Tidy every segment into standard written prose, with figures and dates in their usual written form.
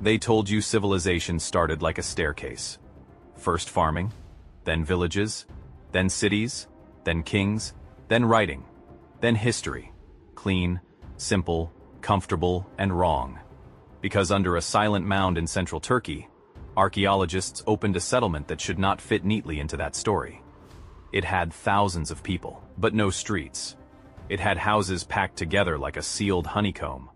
They told you civilization started like a staircase. First farming, then villages, then cities, then kings, then writing, then history. Clean, simple, comfortable, and wrong. Because under a silent mound in central Turkey, archaeologists opened a settlement that should not fit neatly into that story. It had thousands of people, but no streets. It had houses packed together like a sealed honeycomb,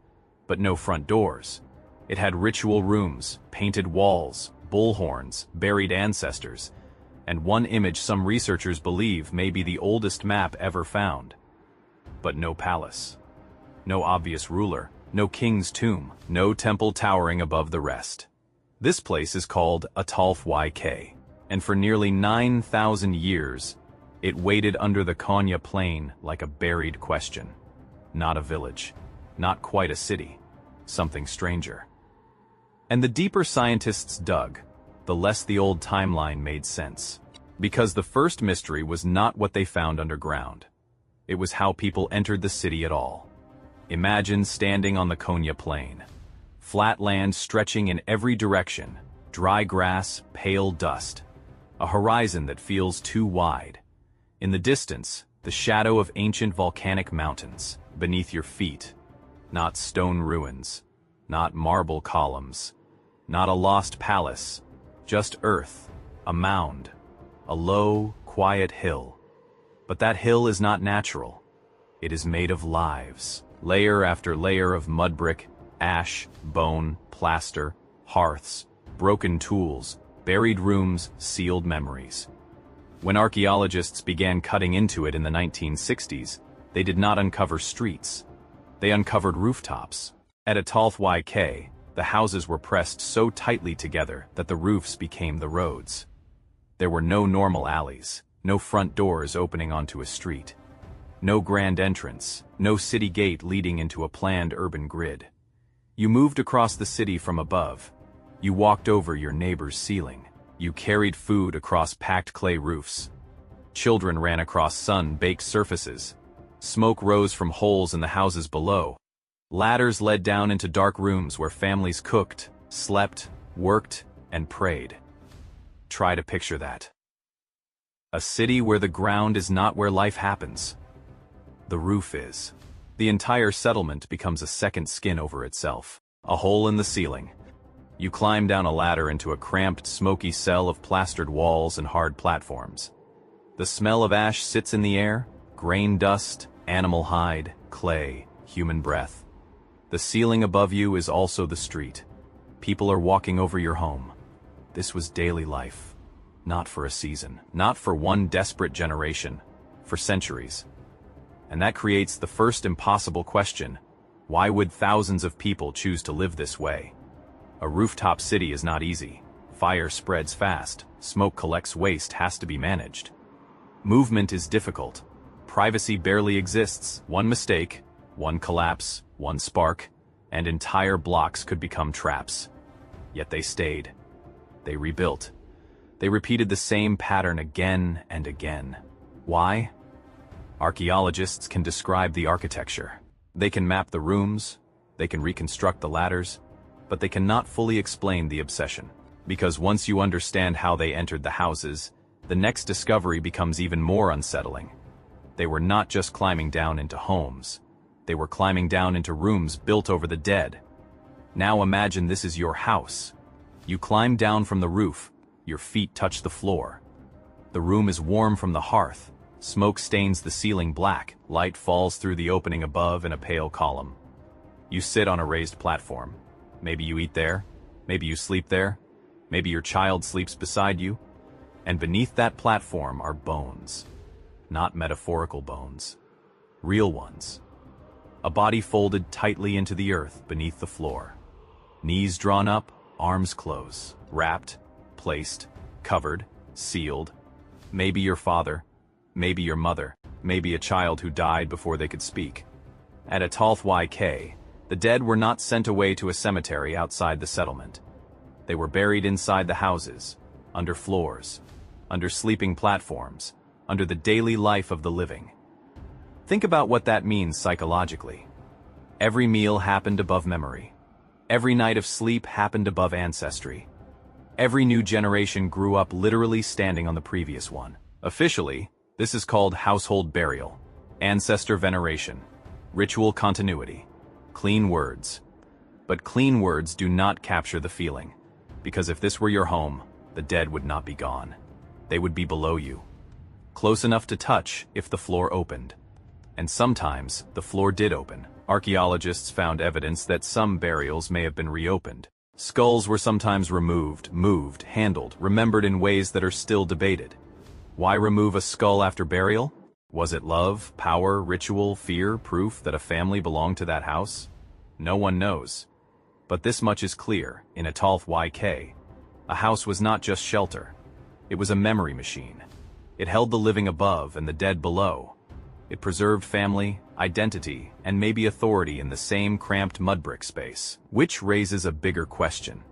but no front doors. It had ritual rooms, painted walls, bullhorns, buried ancestors, and one image some researchers believe may be the oldest map ever found. But no palace. No obvious ruler, no king's tomb, no temple towering above the rest. This place is called Çatalhöyük, and for nearly 9,000 years, it waited under the Konya Plain like a buried question. Not a village, not quite a city, something stranger. And the deeper scientists dug, the less the old timeline made sense. Because the first mystery was not what they found underground. It was how people entered the city at all. Imagine standing on the Konya Plain. Flat land stretching in every direction, dry grass, pale dust. A horizon that feels too wide. In the distance, the shadow of ancient volcanic mountains, beneath your feet. Not stone ruins, not marble columns, not a lost palace, just earth, a mound, a low, quiet hill. But that hill is not natural. It is made of lives, layer after layer of mud brick, ash, bone, plaster, hearths, broken tools, buried rooms, sealed memories. When archaeologists began cutting into it in the 1960s, they did not uncover streets. They uncovered rooftops. At Çatalhöyük, the houses were pressed so tightly together that the roofs became the roads. There were no normal alleys, no front doors opening onto a street, no grand entrance, no city gate leading into a planned urban grid. You moved across the city from above. You walked over your neighbor's ceiling. You carried food across packed clay roofs. Children ran across sun-baked surfaces. Smoke rose from holes in the houses below. Ladders led down into dark rooms where families cooked, slept, worked, and prayed. Try to picture that. A city where the ground is not where life happens. The roof is. The entire settlement becomes a second skin over itself. A hole in the ceiling. You climb down a ladder into a cramped, smoky cell of plastered walls and hard platforms. The smell of ash sits in the air, grain dust, animal hide, clay, human breath. The ceiling above you is also the street. People are walking over your home. This was daily life. Not for a season, not for one desperate generation, for centuries. And that creates the first impossible question: why would thousands of people choose to live this way? A rooftop city is not easy. Fire spreads fast, smoke collects waste, has to be managed. Movement is difficult. Privacy barely exists. One mistake, one collapse, one spark, and entire blocks could become traps. Yet they stayed. They rebuilt. They repeated the same pattern again and again. Why? Archaeologists can describe the architecture. They can map the rooms, they can reconstruct the ladders, but they cannot fully explain the obsession. Because once you understand how they entered the houses, the next discovery becomes even more unsettling. They were not just climbing down into homes. They were climbing down into rooms built over the dead. Now imagine this is your house. You climb down from the roof, your feet touch the floor. The room is warm from the hearth. Smoke stains the ceiling black, light falls through the opening above in a pale column. You sit on a raised platform. Maybe you eat there, maybe you sleep there, maybe your child sleeps beside you. And beneath that platform are bones. Not metaphorical bones. Real ones. A body folded tightly into the earth beneath the floor. Knees drawn up, arms close, wrapped, placed, covered, sealed. Maybe your father, maybe your mother, maybe a child who died before they could speak. At Çatalhöyük, the dead were not sent away to a cemetery outside the settlement. They were buried inside the houses, under floors, under sleeping platforms, under the daily life of the living. Think about what that means psychologically. Every meal happened above memory. Every night of sleep happened above ancestry. Every new generation grew up literally standing on the previous one. Officially, this is called household burial, ancestor veneration, ritual continuity, clean words. But clean words do not capture the feeling, because if this were your home, the dead would not be gone. They would be below you, close enough to touch if the floor opened. And sometimes, the floor did open. Archaeologists found evidence that some burials may have been reopened. Skulls were sometimes removed, moved, handled, remembered in ways that are still debated. Why remove a skull after burial? Was it love, power, ritual, fear, proof that a family belonged to that house? No one knows. But this much is clear: in Çatalhöyük, a house was not just shelter. It was a memory machine. It held the living above and the dead below. It preserved family, identity, and maybe authority in the same cramped mudbrick space. Which raises a bigger question.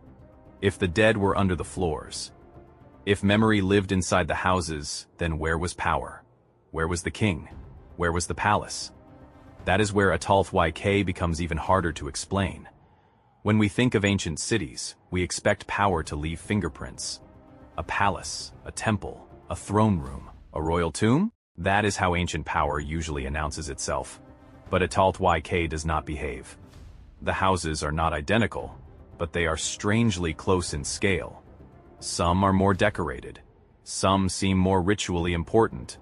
If the dead were under the floors, if memory lived inside the houses, then where was power? Where was the king? Where was the palace? That is where Çatalhöyük becomes even harder to explain. When we think of ancient cities, we expect power to leave fingerprints. A palace, a temple, a throne room, a royal tomb? That is how ancient power usually announces itself. But Çatalhöyük does not behave. The houses are not identical, but they are strangely close in scale. Some are more decorated. Some seem more ritually important.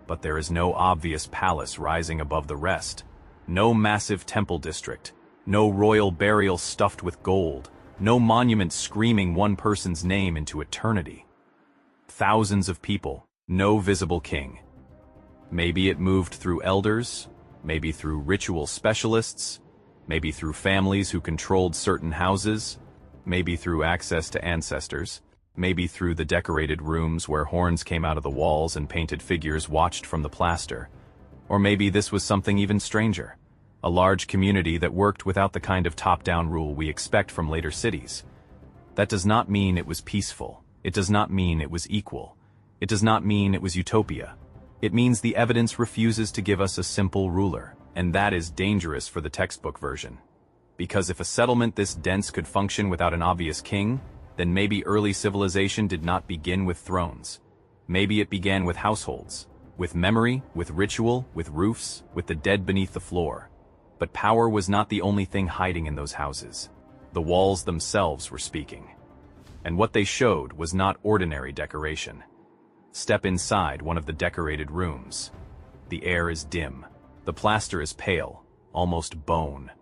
But there is no obvious palace rising above the rest. No massive temple district. No royal burial stuffed with gold. No monument screaming one person's name into eternity. Thousands of people. No visible king. Maybe it moved through elders, maybe through ritual specialists, maybe through families who controlled certain houses, maybe through access to ancestors, maybe through the decorated rooms where horns came out of the walls and painted figures watched from the plaster. Or maybe this was something even stranger, a large community that worked without the kind of top-down rule we expect from later cities. That does not mean it was peaceful. It does not mean it was equal. It does not mean it was utopia. It means the evidence refuses to give us a simple ruler, and that is dangerous for the textbook version. Because if a settlement this dense could function without an obvious king, then maybe early civilization did not begin with thrones. Maybe it began with households, with memory, with ritual, with roofs, with the dead beneath the floor. But power was not the only thing hiding in those houses. The walls themselves were speaking. And what they showed was not ordinary decoration. Step inside one of the decorated rooms. The air is dim. The plaster is pale, almost bone.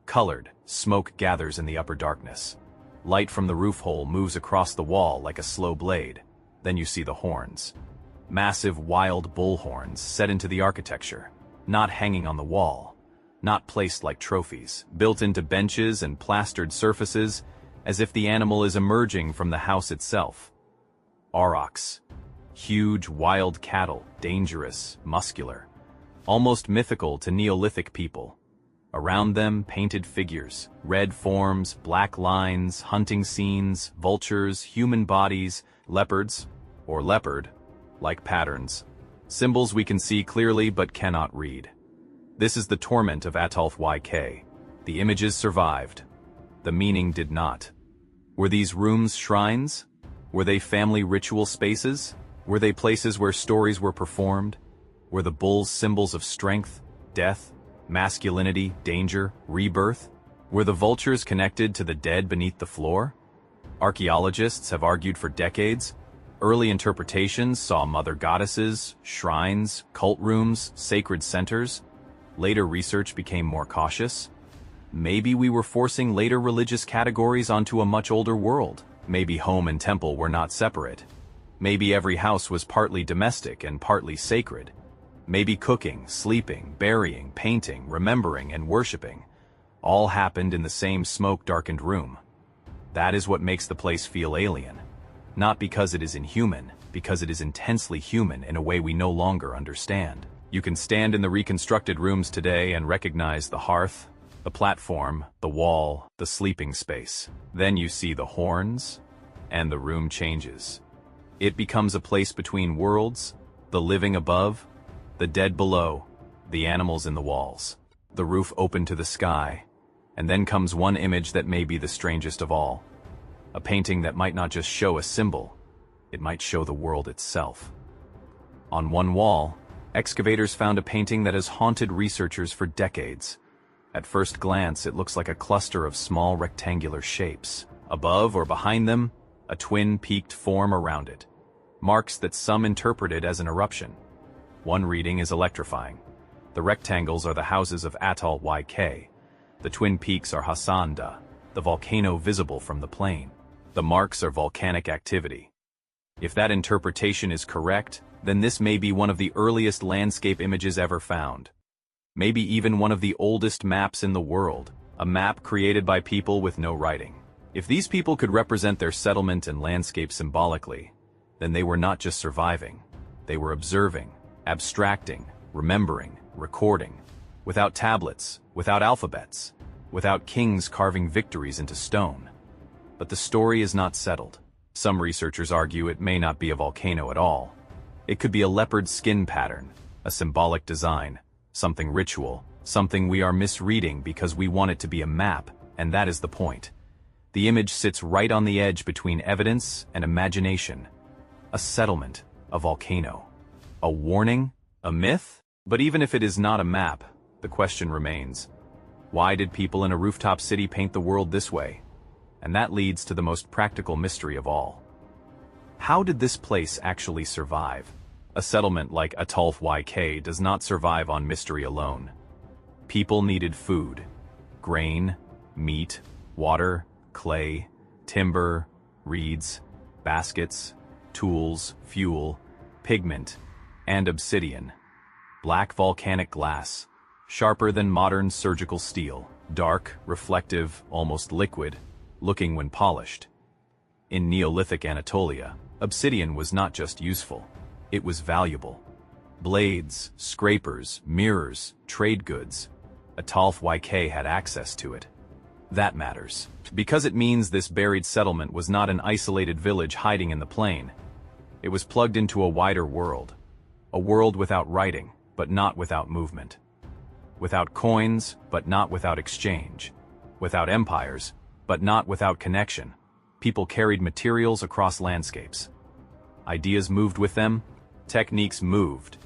Colored, smoke gathers in the upper darkness. Light from the roof hole moves across the wall like a slow blade. Then you see the horns. Massive wild bull horns set into the architecture, not hanging on the wall, not placed like trophies, built into benches and plastered surfaces, as if the animal is emerging from the house itself. Aurochs. Huge, wild cattle, dangerous, muscular, almost mythical to Neolithic people. Around them, painted figures, red forms, black lines, hunting scenes, vultures, human bodies, leopards, or leopard-like patterns. Symbols we can see clearly but cannot read. This is the torment of Çatalhöyük. The images survived. The meaning did not. Were these rooms shrines? Were they family ritual spaces? Were they places where stories were performed? Were the bulls symbols of strength, death, masculinity, danger, rebirth? Were the vultures connected to the dead beneath the floor? Archaeologists have argued for decades. Early interpretations saw mother goddesses, shrines, cult rooms, sacred centers. Later research became more cautious. Maybe we were forcing later religious categories onto a much older world. Maybe home and temple were not separate. Maybe every house was partly domestic and partly sacred. Maybe cooking, sleeping, burying, painting, remembering, and worshiping all happened in the same smoke-darkened room. That is what makes the place feel alien. Not because it is inhuman, because it is intensely human in a way we no longer understand. You can stand in the reconstructed rooms today and recognize the hearth, the platform, the wall, the sleeping space. Then you see the horns, and the room changes. It becomes a place between worlds, the living above, the dead below, the animals in the walls. The roof opened to the sky, And then comes one image that may be the strangest of all. A painting that might not just show a symbol, it might show the world itself. On one wall, excavators found a painting that has haunted researchers for decades. At first glance, it looks like a cluster of small rectangular shapes. Above or behind them, a twin peaked form around it. Marks that some interpreted as an eruption. One reading is electrifying. The rectangles are the houses of Çatalhöyük. The twin peaks are Hasanda, the volcano visible from the plain. The marks are volcanic activity. If that interpretation is correct, then this may be one of the earliest landscape images ever found. Maybe even one of the oldest maps in the world, a map created by people with no writing. If these people could represent their settlement and landscape symbolically, then they were not just surviving. They were observing, abstracting, remembering, recording. Without tablets, without alphabets, without kings carving victories into stone. But the story is not settled. Some researchers argue it may not be a volcano at all. It could be a leopard skin pattern, a symbolic design, something ritual, something we are misreading because we want it to be a map, and that is the point. The image sits right on the edge between evidence and imagination. A settlement, a volcano. A warning? A myth? But even if it is not a map, the question remains. Why did people in a rooftop city paint the world this way? And that leads to the most practical mystery of all. How did this place actually survive? A settlement like Çatalhöyük does not survive on mystery alone. People needed food, grain, meat, water, clay, timber, reeds, baskets, tools, fuel, pigment, and obsidian. Black volcanic glass, sharper than modern surgical steel, dark, reflective, almost liquid, looking when polished. In Neolithic Anatolia, obsidian was not just useful, it was valuable. Blades, scrapers, mirrors, trade goods. Çatalhöyük had access to it. That matters, because it means this buried settlement was not an isolated village hiding in the plain. It was plugged into a wider world. A world without writing, but not without movement. Without coins, but not without exchange. Without empires, but not without connection. People carried materials across landscapes. Ideas moved with them, techniques moved.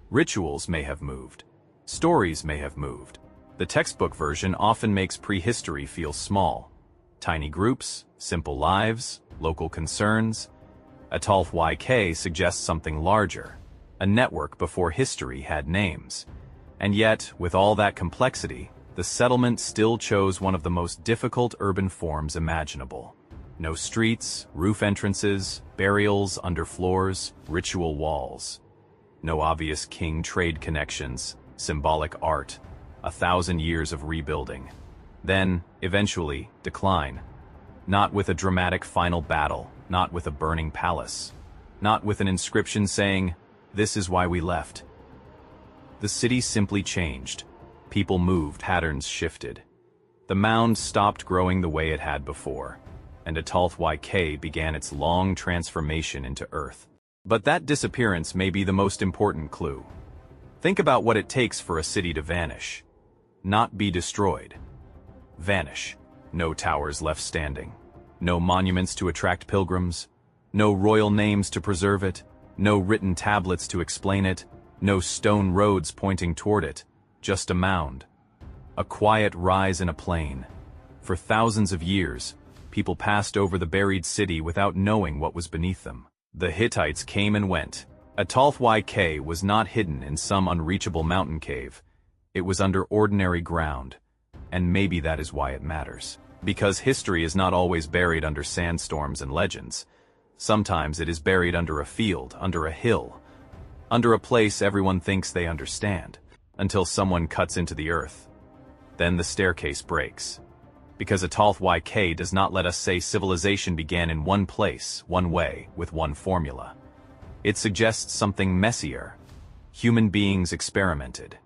Rituals may have moved. Stories may have moved. The textbook version often makes prehistory feel small. Tiny groups, simple lives, local concerns. Çatalhöyük suggests something larger, a network before history had names. And yet, with all that complexity, the settlement still chose one of the most difficult urban forms imaginable. No streets, roof entrances, burials under floors, ritual walls. No obvious king-trade connections, symbolic art, 1,000 years of rebuilding. Then, eventually, decline. Not with a dramatic final battle, not with a burning palace, not with an inscription saying, "This is why we left." The city simply changed. People moved, patterns shifted. The mound stopped growing the way it had before, and Çatalhöyük began its long transformation into earth. But that disappearance may be the most important clue. Think about what it takes for a city to vanish. Not be destroyed. Vanish. No towers left standing. No monuments to attract pilgrims. No royal names to preserve it. No written tablets to explain it. No stone roads pointing toward it. Just a mound. A quiet rise in a plain. For thousands of years, people passed over the buried city without knowing what was beneath them. The Hittites came and went. Çatalhöyük was not hidden in some unreachable mountain cave. It was under ordinary ground. And maybe that is why it matters. Because history is not always buried under sandstorms and legends. Sometimes it is buried under a field, under a hill, under a place everyone thinks they understand, until someone cuts into the earth. Then the staircase breaks. Because Çatalhöyük does not let us say civilization began in one place, one way, with one formula. It suggests something messier. Human beings experimented.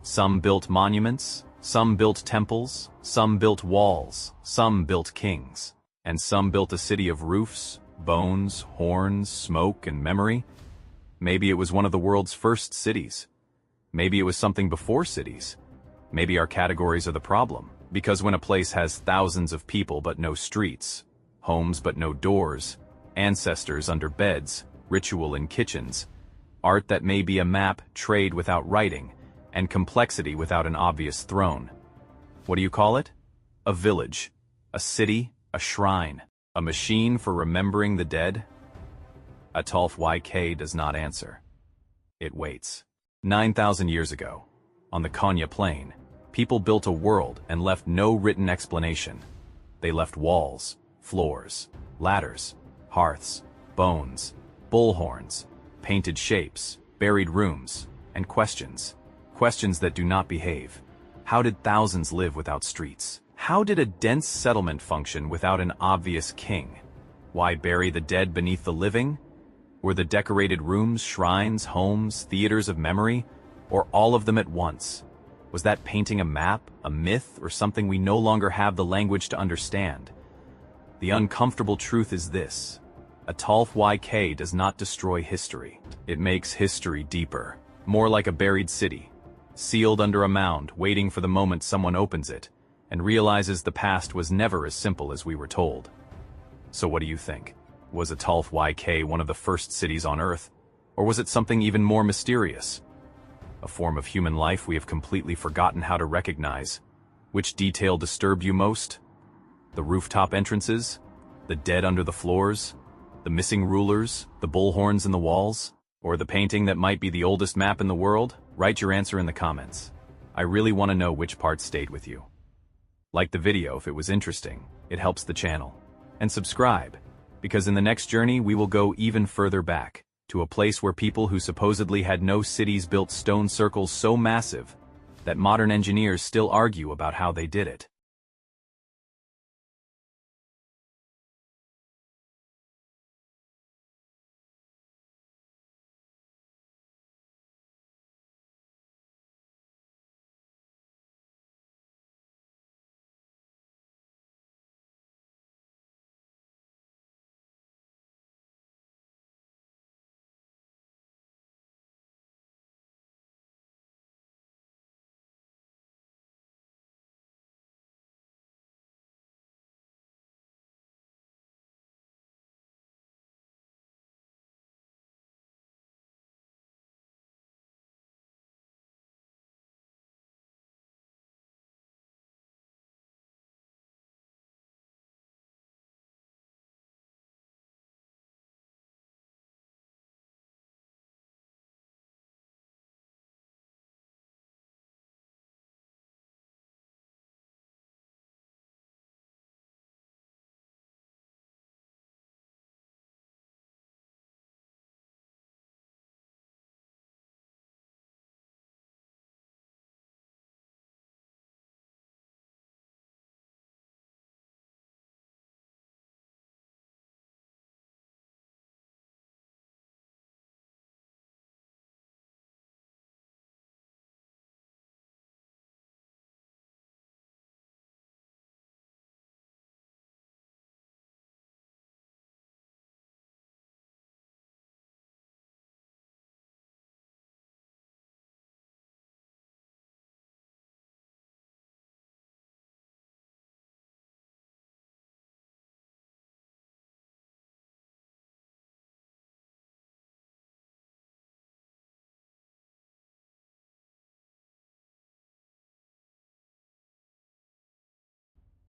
Some built monuments, some built temples, some built walls, some built kings, and some built a city of roofs, bones, horns, smoke, and memory. Maybe it was one of the world's first cities. Maybe it was something before cities. Maybe our categories are the problem. Because when a place has thousands of people but no streets, homes but no doors, ancestors under beds, ritual in kitchens, art that may be a map, trade without writing, and complexity without an obvious throne. What do you call it? A village, a city, a shrine, a machine for remembering the dead? Çatalhöyük does not answer. It waits. 9,000 years ago, on the Konya Plain, people built a world and left no written explanation. They left walls, floors, ladders, hearths, bones, bullhorns, painted shapes, buried rooms, and questions. Questions that do not behave. How did thousands live without streets? How did a dense settlement function without an obvious king? Why bury the dead beneath the living? Were the decorated rooms shrines, homes, theaters of memory, or all of them at once? Was that painting a map, a myth, or something we no longer have the language to understand? The uncomfortable truth is this: Çatalhöyük does not destroy history. It makes history deeper, more like a buried city, sealed under a mound, waiting for the moment someone opens it and realizes the past was never as simple as we were told. So what do you think? Was Çatalhöyük one of the first cities on Earth, or was it something even more mysterious? A form of human life we have completely forgotten how to recognize. Which detail disturbed you most? The rooftop entrances? The dead under the floors? The missing rulers? The bullhorns in the walls? Or the painting that might be the oldest map in the world? Write your answer in the comments. I really want to know which part stayed with you. Like the video if it was interesting, it helps the channel. And subscribe, because in the next journey we will go even further back, to a place where people who supposedly had no cities built stone circles so massive that modern engineers still argue about how they did it.